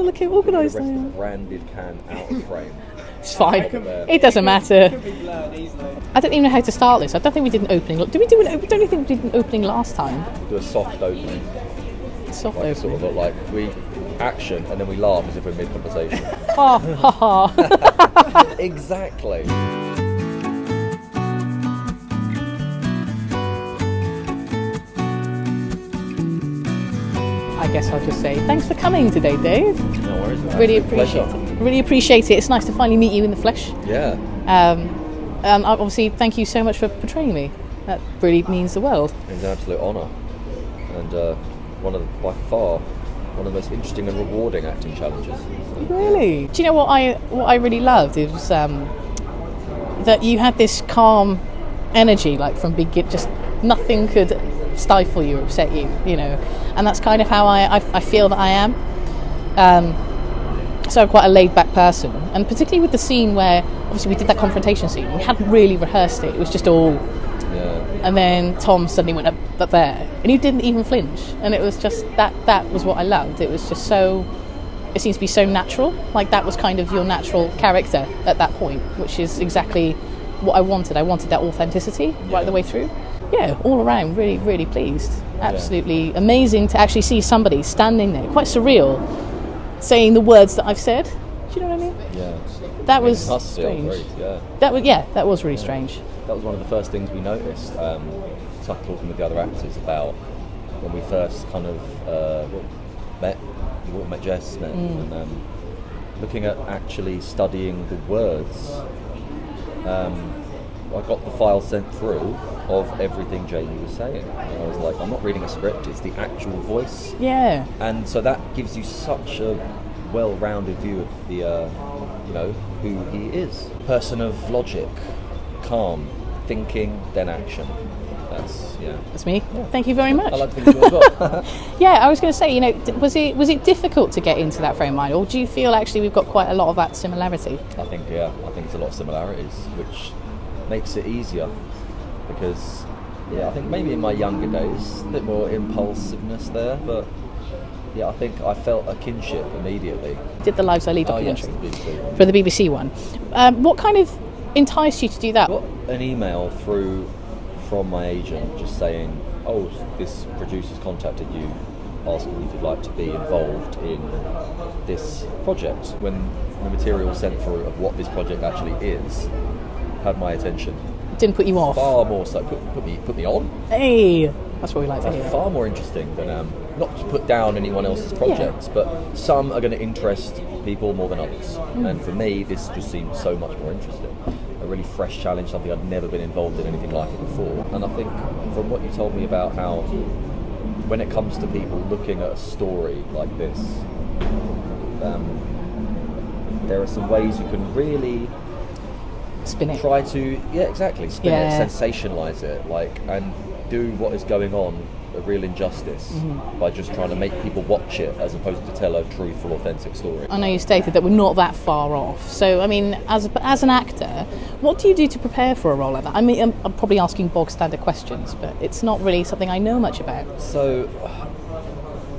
look how organised I The am. branded can out of frame. It's fine. It doesn't matter. I don't even know how to start this. I don't think we did an opening. Did we do an opening? Don't you think we did an opening last time? Do a soft opening. Soft Like opening. sort of look like we action and then we laugh as if we're mid-conversation. Ha ha ha. Exactly. I guess I'll just say thanks for coming today, Dave. No worries. Really Absolute appreciate pleasure. it. Really appreciate it. It's nice to finally meet you in the flesh. Yeah. And obviously, thank you so much for portraying me. That really means the world. It's an absolute honour. And by far, one of the most interesting and rewarding acting challenges. Really? Do you know what I really loved? It was that you had this calm energy, like from just nothing could stifle you or upset you, you know. And that's kind of how I feel that I am. So I'm quite a laid-back person, and particularly with the scene where obviously we did that confrontation scene, we hadn't really rehearsed it. It was just all. Yeah. And then Tom suddenly went up there, and he didn't even flinch. And it was just that was what I loved. It was just so. It seems to be so natural. Like that was kind of your natural character at that point, which is exactly what I wanted. I wanted that authenticity right the way through. Yeah, all around, really, really pleased. Absolutely amazing to actually see somebody standing there, quite surreal, saying the words that I've said. Do you know what I mean? Yeah. That was Must feel strange. great, yeah. That was really strange. That was one of the first things we noticed. Started talking with the other actors about when we first kind of met. You all met Jess, and looking at actually studying the words. I got the file sent through of everything Jamie was saying. And I was like, I'm not reading a script, it's the actual voice. Yeah. And so that gives you such a well-rounded view of the, who he is. Person of logic, calm, thinking, then action. That's me. Yeah. Thank you very much. I like to think you as well. Yeah, I was going to say, was it difficult to get into that frame of mind, or do you feel actually we've got quite a lot of that similarity? I think it's a lot of similarities, which makes it easier because I think maybe in my younger days a bit more impulsiveness there, but I think I felt a kinship immediately. Did the Lives I Lead documentary the BBC one. For the BBC one. What kind of enticed you to do that? I got an email through from my agent just saying, this producer's contacted you asking if you'd like to be involved in this project. When the material was sent through of what this project actually is, had my attention. Didn't put you off? Far more so. Put me on. Hey, that's what we like to hear. That's far more interesting than, not to put down anyone else's projects, but some are going to interest people more than others. And for me, this just seemed so much more interesting. A really fresh challenge, something I'd never been involved in anything like it before. And I think from what you told me about how when it comes to people looking at a story like this, there are some ways you can really spin it. Try to, spin it, sensationalise it, and do what is going on a real injustice by just trying to make people watch it as opposed to tell a truthful, authentic story. I know you stated that we're not that far off. So, I mean, as an actor, what do you do to prepare for a role like that? I mean, I'm probably asking bog standard questions, but it's not really something I know much about. So,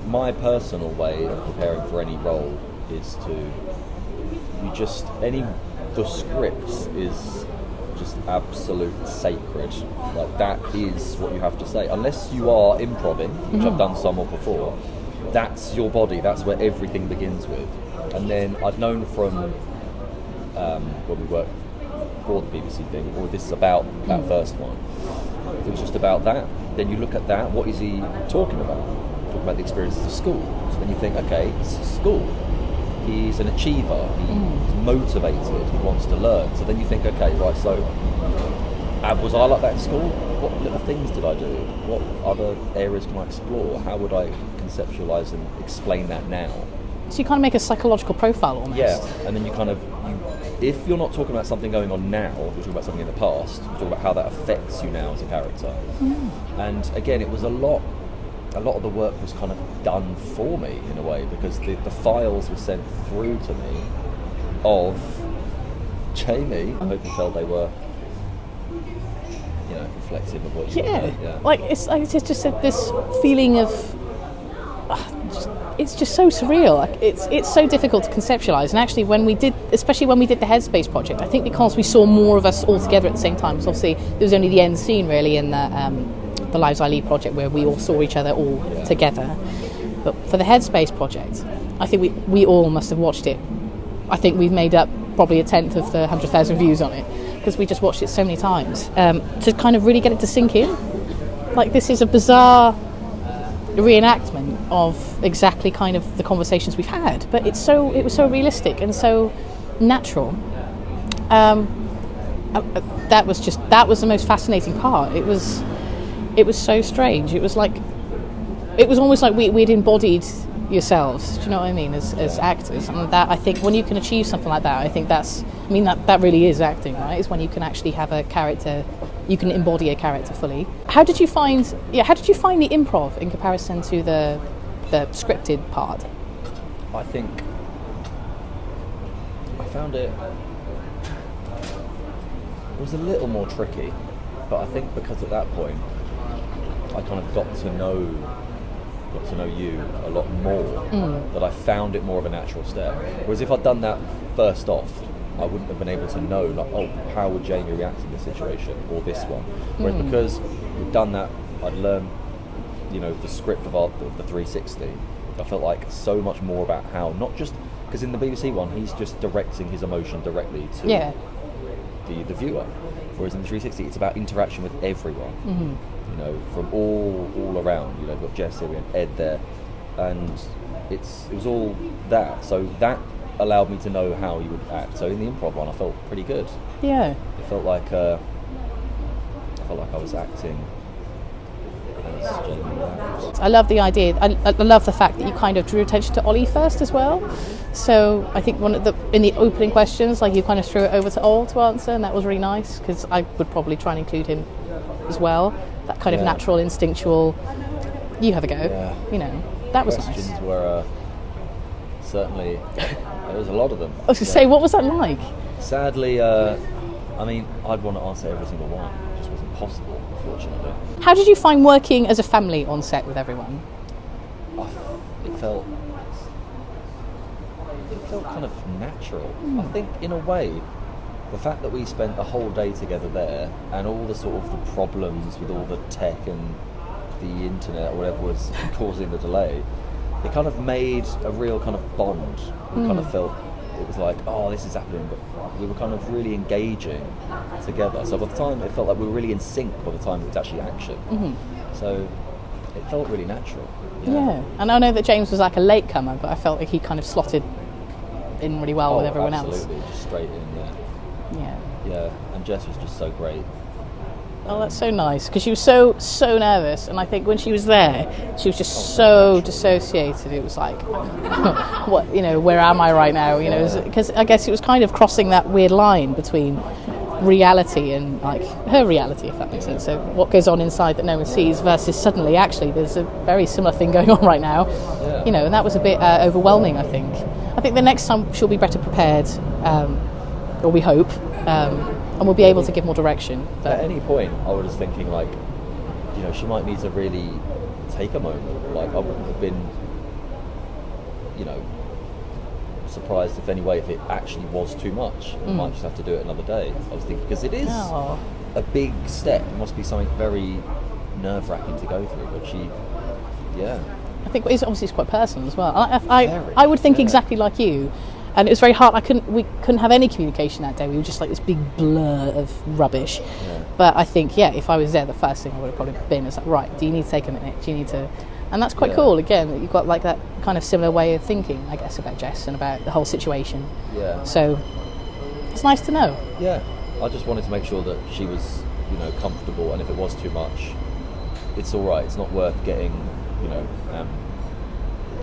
my personal way of preparing for any role is the script is just absolute sacred. Like, that is what you have to say. Unless you are improving, which I've done some of before, that's your body, that's where everything begins with. And then I'd known from when we worked for the BBC thing, or this is about that first one, it was just about that. Then you look at that, what is he talking about? Talking about the experiences of school. So then you think, okay, this is school. He's an achiever, he's motivated, he wants to learn. So then you think, okay, right, so was I like that in school? What little things did I do? What other areas can I explore? How would I conceptualise and explain that now? So you kind of make a psychological profile almost. Yeah, and then you if you're not talking about something going on now, you're talking about something in the past, you're talking about how that affects you now as a character. And again, it was a lot of the work was kind of done for me in a way, because the files were sent through to me of Jamie. I hope you felt they were, reflective of what you were doing. Yeah. Like it's just this feeling of it's just so surreal. Like, it's so difficult to conceptualize. And actually, especially when we did the Headspace project, I think because we saw more of us all together at the same time. So obviously, there was only the end scene really in the Lives I Lead project where we all saw each other all together. But for the Headspace project, I think we all must have watched it. I think we've made up probably a tenth of the 100,000 views on it because we just watched it so many times to kind of really get it to sink in. Like, this is a bizarre reenactment of exactly kind of the conversations we've had, but it was so realistic and so natural. That was the most fascinating part. It was so strange. It was almost like we'd embodied yourselves. Do you know what I mean? As actors, and that, I think, when you can achieve something like that, I think that really is acting, right? Is when you can actually have a character. You can embody a character fully. How did you find the improv in comparison to the scripted part? I think I found it was a little more tricky, but I think because at that point I kind of got to know you a lot more, that I found it more of a natural step. Whereas if I'd done that first off, I wouldn't have been able to know, like, oh, how would Jamie react in this situation or this one? Whereas because we've done that, I'd learned, the script of the 360. I felt like so much more about how, not just because in the BBC one, he's just directing his emotion directly to the viewer. Whereas in the 360, it's about interaction with everyone. From all around. We've got Jess here, we had Ed there, and it was all that. So that allowed me to know how he would act. So in the improv one, I felt pretty good. Yeah. It felt like I was acting as Jamie Rand. I love the idea. I love the fact that you kind of drew attention to Ollie first as well. So I think in the opening questions, like, you kind of threw it over to Ol to answer, and that was really nice because I would probably try and include him as well. That kind of natural, instinctual. You have a go. Yeah. That was questions nice. Were certainly there was a lot of them. I was going to say, what was that like? Sadly, I'd want to answer every single one. It just wasn't possible, unfortunately. How did you find working as a family on set with everyone? It felt kind of natural. I think, in a way, the fact that we spent the whole day together there, and all the sort of the problems with all the tech and the internet or whatever was causing the delay, it kind of made a real kind of bond. We kind of felt it was like, oh, this is happening, but we were kind of really engaging together. So by the time, it felt like we were really in sync by the time it was actually action. So it felt really natural. Yeah. And I know that James was like a latecomer, but I felt like he kind of slotted in really well with everyone else. Absolutely, just straight in, Yeah, and Jess was just so great. Oh, that's so nice, because she was so nervous, and I think when she was there, she was just so dissociated. It was like, what, where am I right now? Because I guess it was kind of crossing that weird line between reality and, like, her reality, if that makes sense. So what goes on inside that no one sees versus suddenly, actually, there's a very similar thing going on right now. And that was a bit overwhelming, I think. I think the next time she'll be better prepared, or we hope, and we'll be able to give more direction. But at any point, I was thinking, like, she might need to really take a moment. Like, I wouldn't have been, surprised if it actually was too much. We might just have to do it another day. I was thinking, because it is a big step. It must be something very nerve-wracking to go through. But I think it's obviously quite personal as well. I would think exactly like you. And it was very hard. We couldn't have any communication that day. We were just like this big blur of rubbish. But I think, if I was there, the first thing I would have probably been is like, right, do you need to take a minute? Do you need to? And that's quite cool. Again, that you've got like that kind of similar way of thinking, I guess, about Jess and about the whole situation. Yeah. So it's nice to know. Yeah. I just wanted to make sure that she was, comfortable, and if it was too much, it's all right. It's not worth getting,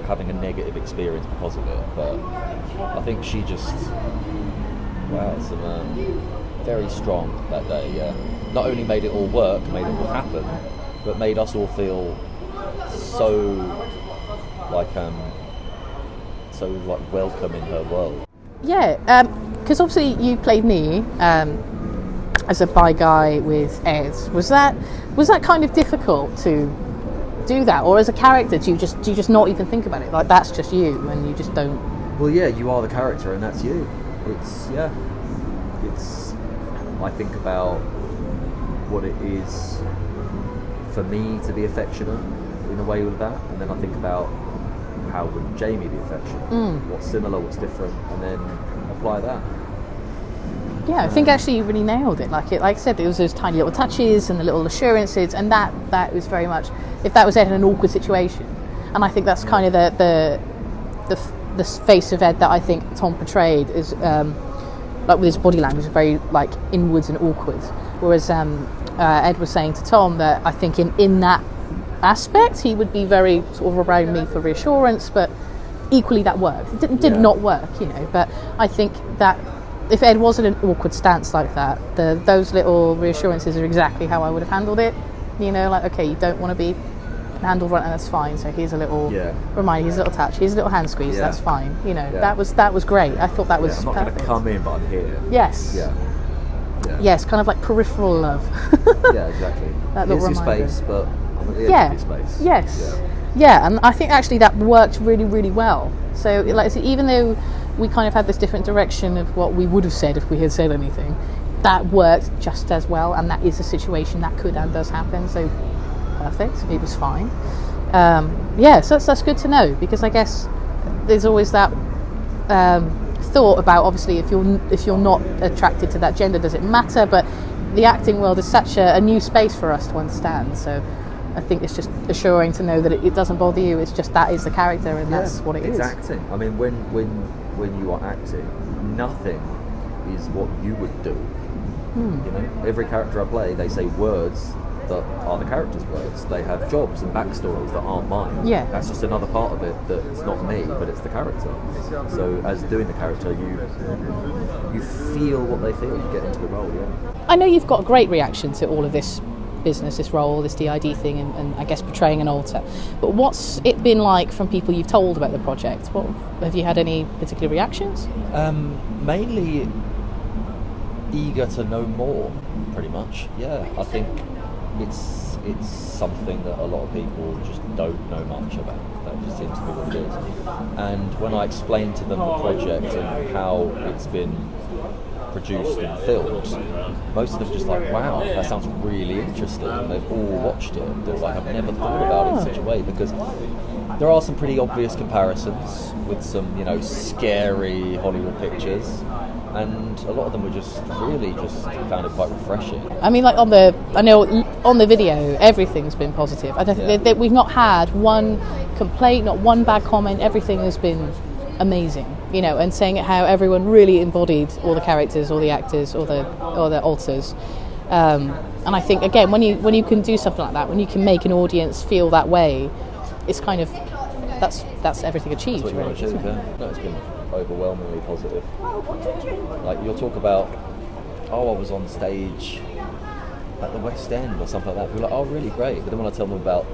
having a negative experience because of it. But I think she just, very strong that day. Not only made it all work, made it all happen, but made us all feel so welcome in her world. Because obviously you played me as a bi guy with Ed. Was that kind of difficult to do that, or as a character, do you just not even think about it? Like that's just you, and you just don't. Well, yeah, you are the character, and that's you. I think about what it is for me to be affectionate in a way with that, and then I think about how would Jamie be affectionate, what's similar, what's different, and then apply that. Yeah, I think actually you really nailed it. Like I said, it was those tiny little touches and the little assurances, and that was very much, if that was Ed in an awkward situation, and I think that's kind of the face of Ed that I think Tom portrayed is like with his body language, very like inwards and awkward. Whereas Ed was saying to Tom that I think in that aspect he would be very sort of around me for reassurance, but equally that worked. It did not work, But I think that if Ed was in an awkward stance like that, those little reassurances are exactly how I would have handled it. Like, okay, you don't want to be handled right, and that's fine. So here's a little reminder, here's a little touch, here's a little hand squeeze. That's fine. That was great. I thought that was I'm not perfect. going to come in, but I'm here. Yes. Yeah. Yes, kind of like peripheral love. Yeah, exactly. That Here's little your reminder. space, but I'm at the edge of your space. Yes. Yeah, and I think actually that worked really, really well. So, like, even though we kind of had this different direction of what we would have said if we had said anything, that worked just as well, and that is a situation that could and does happen. So, perfect. It was fine. So that's good to know, because I guess there's always that thought about, obviously, if you're not attracted to that gender, does it matter? But the acting world is such a new space for us to understand. So I think it's just assuring to know that it doesn't bother you. It's just that is the character, and that's what it is. It's acting. I mean, when you are acting, nothing is what you would do. Every character I play, they say words that are the character's words. They have jobs and backstories that aren't mine. Yeah. That's just another part of it that's not me, but it's the character. So as doing the character, you feel what they feel. You get into the role. I know you've got a great reaction to all of this business, this role, this DID thing, and I guess portraying an alter. But what's it been like from people you've told about the project? What have you had any particular reactions? Mainly eager to know more, pretty much. Yeah, I think it's something that a lot of people just don't know much about. That just seems to be what it is. And when I explained to them the project and how it's been produced and filmed, most of them just like, wow, that sounds really interesting. And they've all watched it. They're like, I've never thought about it in such a way, because there are some pretty obvious comparisons with some, scary Hollywood pictures, and a lot of them were just found it quite refreshing. I mean, like I know on the video, everything's been positive. I don't think we've not had one complaint, not one bad comment. Everything has been amazing, and saying how everyone really embodied all the characters, all the actors, or the alters. And I think, again, when you can do something like that, when you can make an audience feel that way, it's kind of that's everything achieved. That's what you want to achieve, yeah. No, it's been overwhelmingly positive. Like, you'll talk about, I was on stage at the West End or something like that. People are like, oh, really great. But then when I tell them about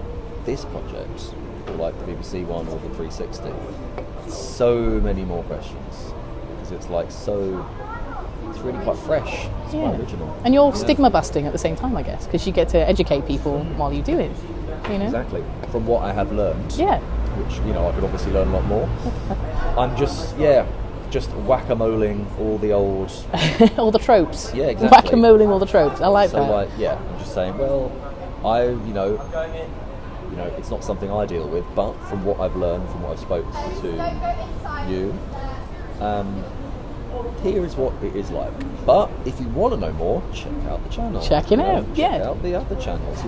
this project, or like the BBC one or the 360, so many more questions, because it's like it's really quite fresh. It's quite original, and you're stigma busting at the same time, I guess, because you get to educate people while you do it. Exactly. From what I have learned, which I could obviously learn a lot more. I'm just whack-a-moling all the old all the tropes. Yeah, exactly. Whack-a-moling all the tropes. I like that. I'm just saying, well, it's not something I deal with, but from what I've learned, from what I've spoken to you, here is what it is like. But if you want to know more, check out the channel. Check it out. Check out the other channels.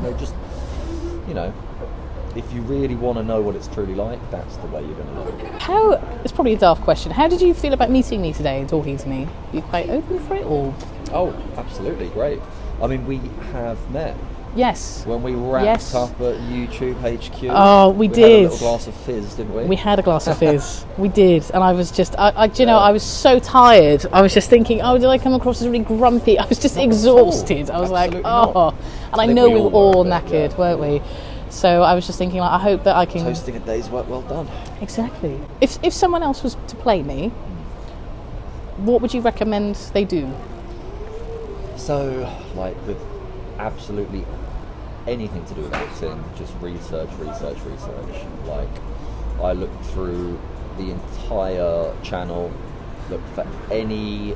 If you really want to know what it's truly like, that's the way you're going to know. It's probably a daft question. How did you feel about meeting me today and talking to me? Are you quite open for it, or? Oh, absolutely, great. I mean, we have met. Yes. When we wrapped up at YouTube HQ. Oh, we did. We had a little glass of fizz, didn't we? We had a glass of fizz. We did. And I was just, I was so tired. I was just thinking, did I come across as really grumpy? I was just exhausted. I was Absolutely like, not. And I know we were all knackered, weren't we? So I was just thinking, I hope that I can... Toasting a day's work well done. Exactly. If someone else was to play me, what would you recommend they do? So, like, with absolutely anything to do with acting, just research. Like, I looked through the entire channel, looked for any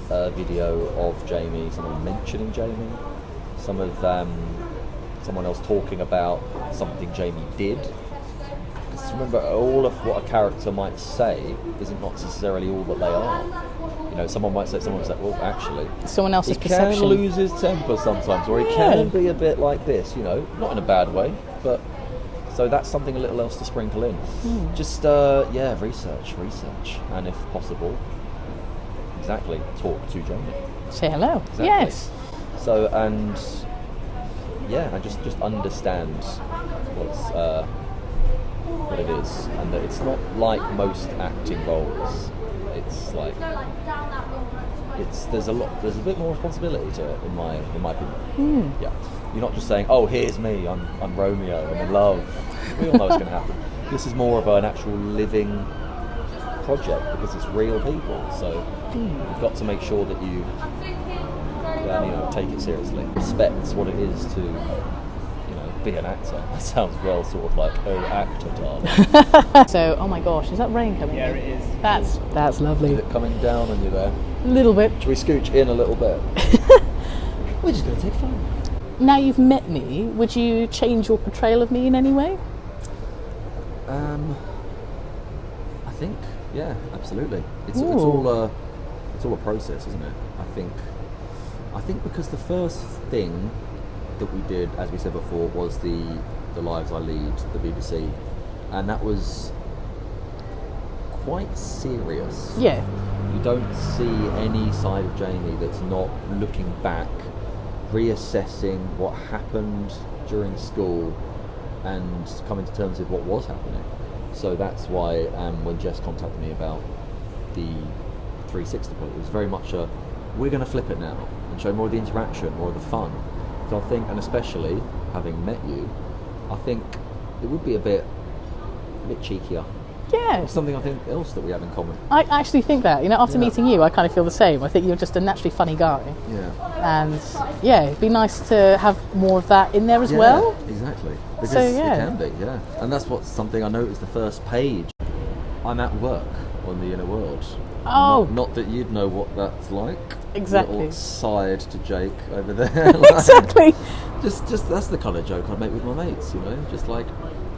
video of Jamie, someone mentioning Jamie, someone else talking about something Jamie did. Because remember, all of what a character might say isn't not necessarily all that they are. You know, someone might say, well, actually, someone else's he perception. can lose his temper sometimes, or he can be a bit like this, you know, not in a bad way, but so that's something a little else to sprinkle in. Just research, and if possible, exactly, talk to Jamie. Say hello. Exactly. Yes. So, and just understand what it is, and that it's not like most acting roles. It's like there's a bit more responsibility to it, in my opinion. Yeah, you're not just saying, oh, here's me, I'm Romeo, I'm in love. We all know it's going to happen. This is more of an actual living project because it's real people. So you've got to make sure that you take it seriously. Respect what it is to be an actor. That sounds well sort of like, oh, actor, darling. So, oh my gosh, is that rain coming in? Yeah, it is. That's lovely. Is it coming down on you there? A little bit. Should we scooch in a little bit? We're just going to take fun. Now you've met me, would you change your portrayal of me in any way? I think, yeah, absolutely. It's all a process, isn't it? I think because the first thing that we did, as we said before, was the Lives I Lead, the BBC, and that was quite serious. Yeah. You don't see any side of Jamie that's not looking back, reassessing what happened during school and coming to terms with what was happening. So that's why when Jess contacted me about the 360 point, it was very much we're going to flip it now and show more of the interaction, more of the fun. So I think, and especially having met you, I think it would be a bit cheekier. Yeah. It's something I think else that we have in common. I actually think that, after meeting you, I kind of feel the same. I think you're just a naturally funny guy. Yeah. And it'd be nice to have more of that in there as well. Exactly. Because So, it yeah. can be, yeah. And that's something I noticed the first page. I'm at work on the inner world. Oh. Not that you'd know what that's like. Exactly. Little side to Jake over there. Exactly. Just that's the kind of joke I'd make with my mates, Just like,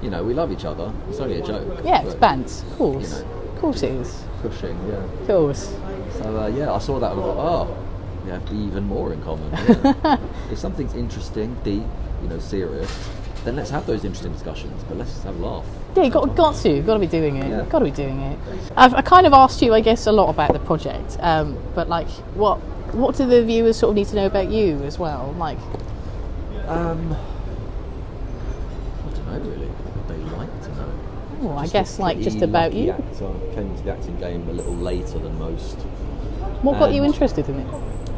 we love each other. It's only a joke. Yeah, it's but, bands. Of course. Of course it is. Pushing, yeah. Of course. So, I saw that and I thought, we have even more in common. Yeah. If something's interesting, deep, serious, then let's have those interesting discussions, but let's have a laugh. Yeah, you got to be doing it. Yeah. Got to be doing it. I kind of asked you, I guess, a lot about the project, but like, what do the viewers sort of need to know about you as well? Like, I don't know really what they like to know. I guess like just about you. Actor. I came into the acting game a little later than most. What got you interested in it?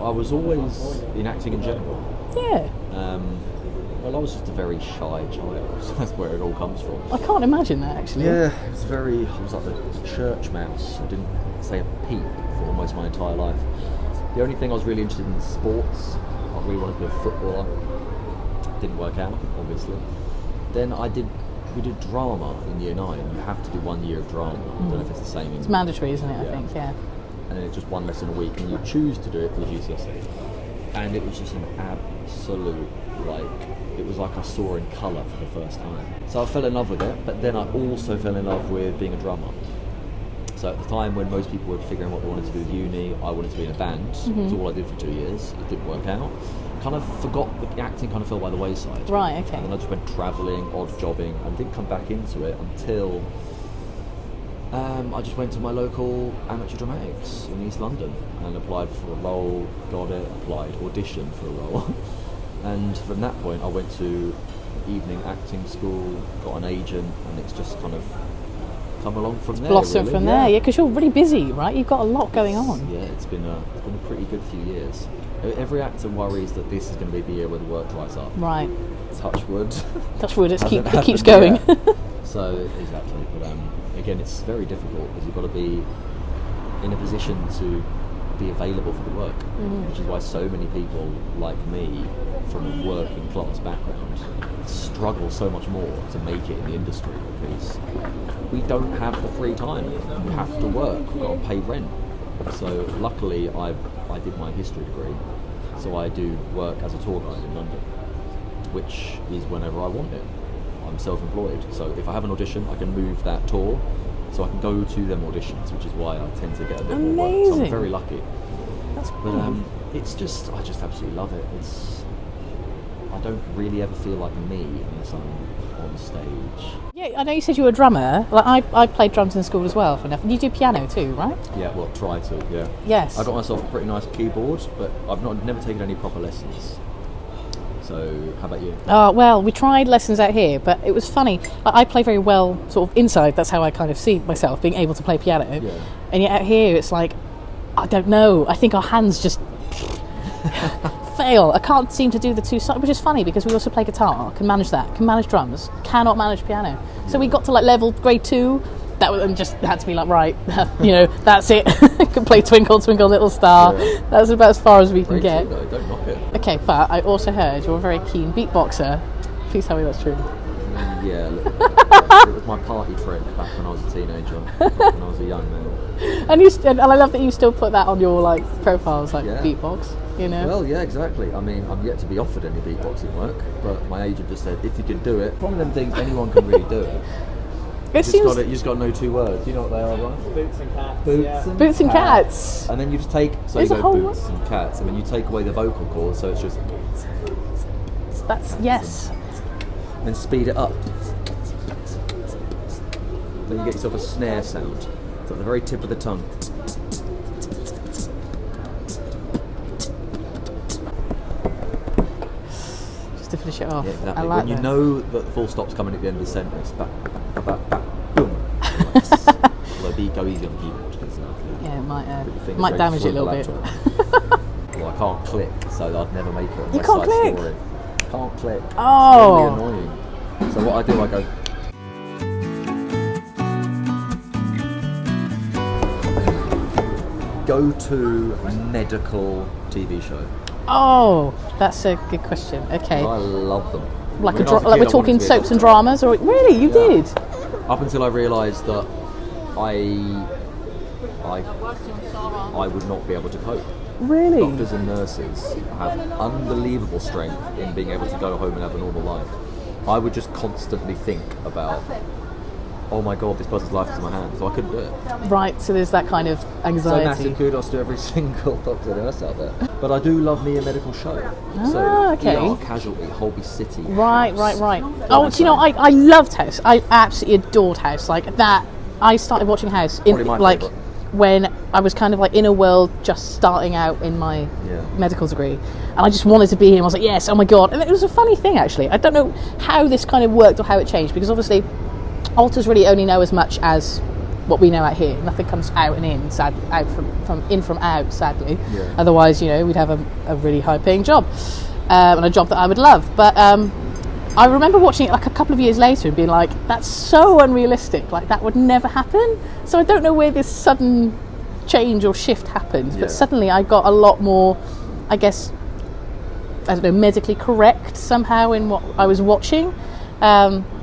I was always in acting in general. Yeah. Well, I was just a very shy child, so that's where it all comes from. I can't imagine that actually. Yeah, I was like the church mouse. I didn't say a peep for almost my entire life. The only thing I was really interested in is sports. I really wanted to be a footballer. Didn't work out, obviously. Then we did drama in year 9. You have to do 1 year of drama. I don't know if it's the same. It's mandatory, isn't it? I think, yeah. And then it's just one lesson a week, and you choose to do it for the GCSE. And it was just an absolute, it was like I saw in colour for the first time. So I fell in love with it, but then I also fell in love with being a drummer. So at the time when most people were figuring what they wanted to do with uni, I wanted to be in a band. That's all I did for 2 years. It didn't work out. Kind of forgot the acting kind of fell by the wayside. Right, okay. And then I just went travelling, odd jobbing, and didn't come back into it until I just went to my local amateur dramatics in East London and applied for a role, got it, auditioned for a role. And from that point I went to evening acting school, got an agent, and it's just kind of come along from there. Blossom really. from there, yeah, because you're really busy, right? You've got a lot going on. Yeah, it's been a pretty good few years. Every actor worries that this is going to be the year where the work dries up. Right. Touch wood. Touch wood, it keeps happened, going. Yeah. So, exactly. But again, it's very difficult because you've got to be in a position to be available for the work, which is why so many people like me from a working class background struggle so much more to make it in the industry, because we don't have the free time. We have to work, we've got to pay rent. So luckily I did my history degree, so I do work as a tour guide in London, which is whenever I want it. I'm self-employed, so if I have an audition I can move that tour, so I can go to them auditions, which is why I tend to get a bit more work. So I'm very lucky. That's cool. But I just absolutely love it. I don't really ever feel like me unless I'm on stage. Yeah, I know you said you were a drummer. Like I played drums in school as well. For enough. You do piano too, right? Yeah, well, try to. Yeah. Yes. I got myself a pretty nice keyboard, but I've never taken any proper lessons. So, how about you? Well, we tried lessons out here, but it was funny. I play very well sort of inside. That's how I kind of see myself, being able to play piano. Yeah. And yet out here, it's like, I don't know. I think our hands just fail. I can't seem to do the two sides, which is funny because we also play guitar, can manage that, can manage drums, cannot manage piano. So we got to like level grade 2. That was, and just had to be like, right, that's it. Can play Twinkle, Twinkle, Little Star. Yeah. That's about as far as we can get. Though, don't knock it. Okay, but I also heard you're a very keen beatboxer. Please tell me that's true. Yeah, it was my party trick back when I was a teenager, when I was a young man. And I love that you still put that on your like profiles, like beatbox. Well, yeah, exactly. I mean, I'm yet to be offered any beatboxing work, but my agent just said if you can do it, one of them things anyone can really do it. You just got to know 2 words. You know what they are, right? Boots and cats. Boots and cats. And then you just take, so There's you go boots and cats, and then you take away the vocal cords, so it's just. That's yes. And then speed it up. Then you get yourself a snare sound. It's at the very tip of the tongue. Just to finish it off. Yeah, exactly. I like when you that. know that the full stop's coming at the end of the sentence, back, boom. Although go easy on the keyboard. Yeah, it might damage it a little bit. Well, I can't click, so I'd never make it on you my can't side click. story. Can't click. Oh. It's really annoying. So what I do, I go. Go to a medical TV show. Oh, that's a good question. Okay. I love them. Like we're talking soaps and dramas, or really, you did? Up until I realised that I would not be able to cope. Really? Doctors and nurses have unbelievable strength in being able to go home and have a normal life. I would just constantly think about, oh my god, this person's life is in my hands, so I couldn't do it. Right, so there's that kind of anxiety. So massive kudos to every single doctor and nurse out there. But I do love me a medical show. Okay. ER, Casualty, Holby City. Right. House. Oh, do you know, I loved House. I absolutely adored House. Like that, I started watching House in like favourite. When I was kind of like in a world just starting out in my medical degree, and I just wanted to be him. I was like, yes, oh my god. And it was a funny thing actually. I don't know how this kind of worked or how it changed, because obviously alters really only know as much as what we know out here. Nothing comes out and in, out from out, sadly. Yeah. Otherwise, we'd have a really high paying job, and a job that I would love. But I remember watching it like a couple of years later and being like, that's so unrealistic, like that would never happen. So I don't know where this sudden change or shift happened, but suddenly I got a lot more, I guess, medically correct somehow in what I was watching.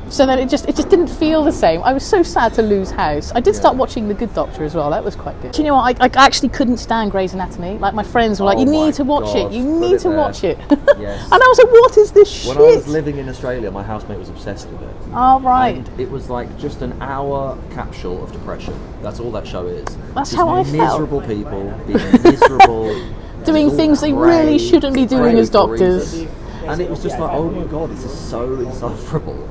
So that it just didn't feel the same. I was so sad to lose House. I did start watching The Good Doctor as well. That was quite good. Do you know what? I actually couldn't stand Grey's Anatomy. Like my friends were like, you need to watch it. You need to watch it. Yes. And I was like, what is this shit? When I was living in Australia, my housemate was obsessed with it. Oh, right. And it was like just an hour capsule of depression. That's all that show is. That's These how I felt. Miserable people being miserable. Doing things they really shouldn't be doing as doctors. And it was just like, oh my god, this is so insufferable.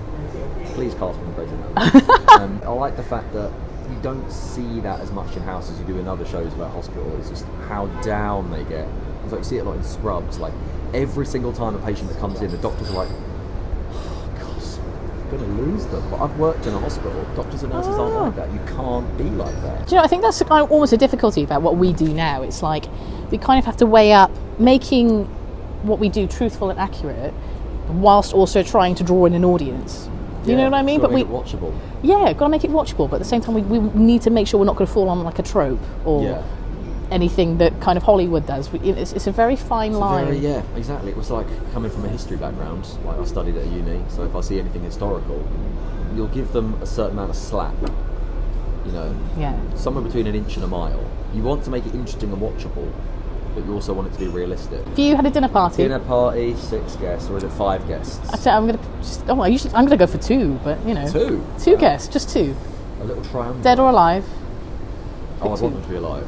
Please cast me in Grey's Anatomy. I like the fact that you don't see that as much in House as you do in other shows about hospital. It's just how down they get. It's like you see it a lot in Scrubs. Like every single time a patient that comes in, the doctors are like, oh gosh, I'm going to lose them. But I've worked in a hospital. Doctors and nurses aren't like that. You can't be like that. Do you know, I think that's almost a difficulty about what we do now. It's like we kind of have to weigh up making what we do truthful and accurate whilst also trying to draw in an audience. You know what I mean? But make it watchable. Yeah, got to make it watchable. But at the same time, we need to make sure we're not going to fall on like a trope or anything that kind of Hollywood does. It's a very fine line. Yeah, exactly. It was like coming from a history background, like I studied at uni, so if I see anything historical, you'll give them a certain amount of slack, you know, somewhere between an inch and a mile. You want to make it interesting and watchable, but you also want it to be realistic. Have you had a dinner party? 6 guests, or is it 5 guests? I'm gonna go for 2, but you know, 2 guests, just 2. A little triangle. Dead or alive? Oh, I want them to be alive.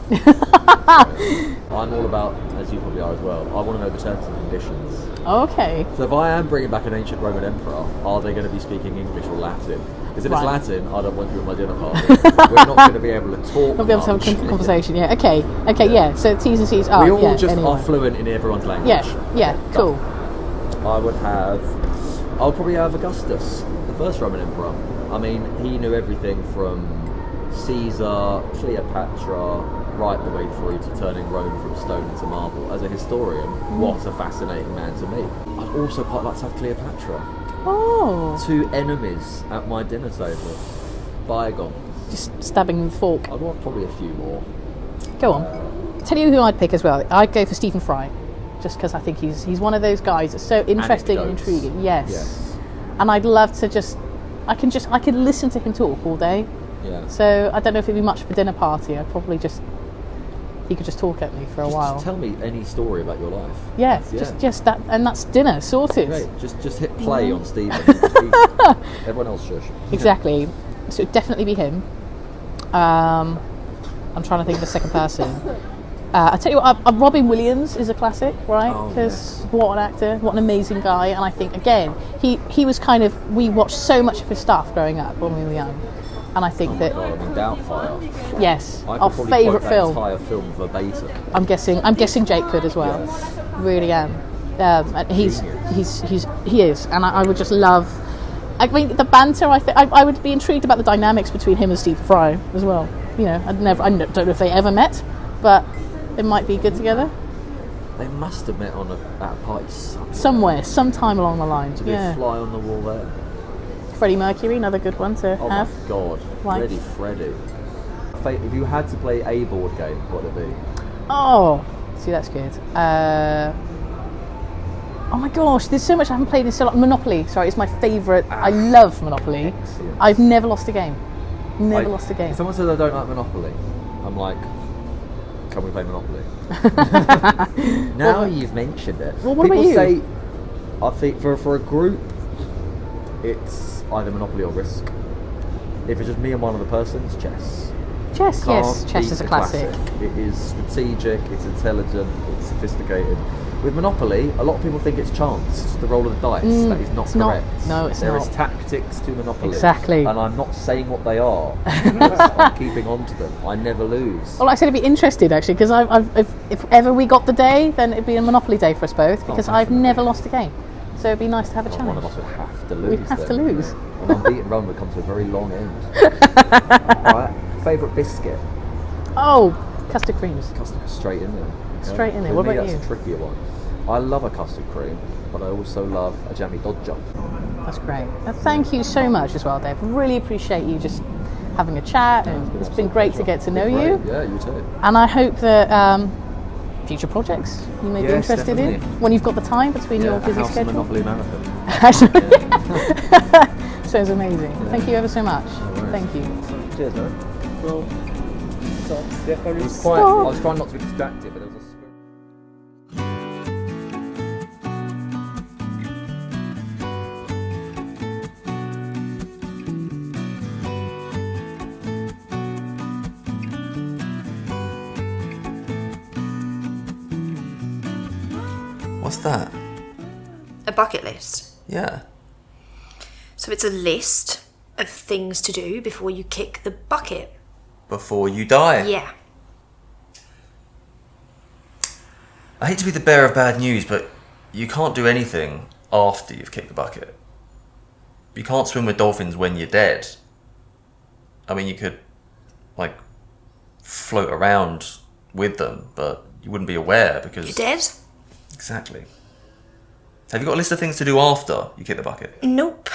I'm all about, as you probably are as well, I want to know the terms and conditions. Okay. So if I am bringing back an ancient Roman emperor, are they going to be speaking English or Latin? Because if it's Latin, I don't want you at my dinner party. We're not going to be able to talk. Not be able to have a conversation. Yeah. Okay. Yeah. So T's and C's. We all are fluent in everyone's language. Yeah. Cool. I'll probably have Augustus, the first Roman emperor. I mean, he knew everything from Caesar, Cleopatra, right the way through to turning Rome from stone into marble. As a historian, what a fascinating man to me. I'd also quite like to have Cleopatra. Oh. 2 enemies at my dinner table. Bygones. Just stabbing with a fork. I'd want probably a few more. Go on. Tell you who I'd pick as well. I'd go for Stephen Fry, just because I think he's one of those guys that's so interesting and intriguing. Yes. And I'd love to I could listen to him talk all day. Yeah. So I don't know if it'd be much of a dinner party. I'd probably he could just talk at me for a while. Just tell me any story about your life. Yeah. Just that, and that's dinner sorted. Great. Just hit play on Stephen. Everyone else shush. Exactly. So it'd definitely be him. I'm trying to think of the second person. I tell you what, Robin Williams is a classic, right? Because what an actor, what an amazing guy. And I think again, he was we watched so much of his stuff growing up when we were young. And I think Doubtfire. Yes, I our favourite film. Entire film verbatim. I'm guessing Jake could as well. Yes. Really am. And he is, and I would just love. I mean, the banter. I would be intrigued about the dynamics between him and Stephen Fry as well. You know, I don't know if they ever met, but it might be good together. They must have met at a party somewhere, sometime along the line. To be a fly on the wall there. Freddie Mercury, another good one to have. Oh my God, Freddie. If you had to play a board game, what would it be? Oh, see, that's good. Oh my gosh, there's so much I haven't played in so long. Monopoly, sorry, it's my favourite. I love Monopoly. Excellent. I've never lost a game. Lost a game. If someone says I don't like Monopoly, I'm like, can we play Monopoly? Now you've mentioned it. Well, what about you? People say, I think for a group, it's either Monopoly or Risk. If it's just me and one other person, it's chess. Chess is a classic. It is strategic, it's intelligent, it's sophisticated. With Monopoly, a lot of people think it's chance. It's the roll of the dice. That is not correct. No, it's not. There is tactics to Monopoly. Exactly. And I'm not saying what they are. I'm keeping on to them. I never lose. Well, I said I'd be interested actually, because if ever we got the day, then it'd be a Monopoly day for us both, because I've never lost a game. So it'd be nice to have a challenge. One of us would have to lose. We'd have to lose. An unbeaten run would come to a very long end. Alright, favourite biscuit? Oh, custard creams. Custard straight in there. Okay. Straight in there. What about you? That's a trickier one. I love a custard cream, but I also love a jammy dodger. That's great. Thank you so much as well, Dave. Really appreciate you just having a chat, and it's been great to get to know you. Yeah, you too. And I hope that future projects you may be interested definitely. in when you've got the time between your busy House schedule. Monopoly marathon. Sounds amazing. Yeah. Thank you ever so much. Thank you. Cheers, man. Well, I was trying not to be distracted, but there was a What's that? A bucket list. Yeah. So it's a list of things to do before you kick the bucket. Before you die? Yeah. I hate to be the bearer of bad news, but you can't do anything after you've kicked the bucket. You can't swim with dolphins when you're dead. I mean, you could, float around with them, but you wouldn't be aware because... You're dead? Exactly. Have you got a list of things to do after you kick the bucket? Nope.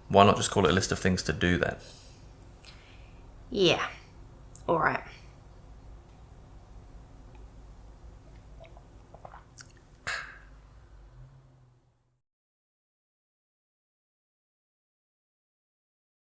Why not just call it a list of things to do then? Yeah. Alright.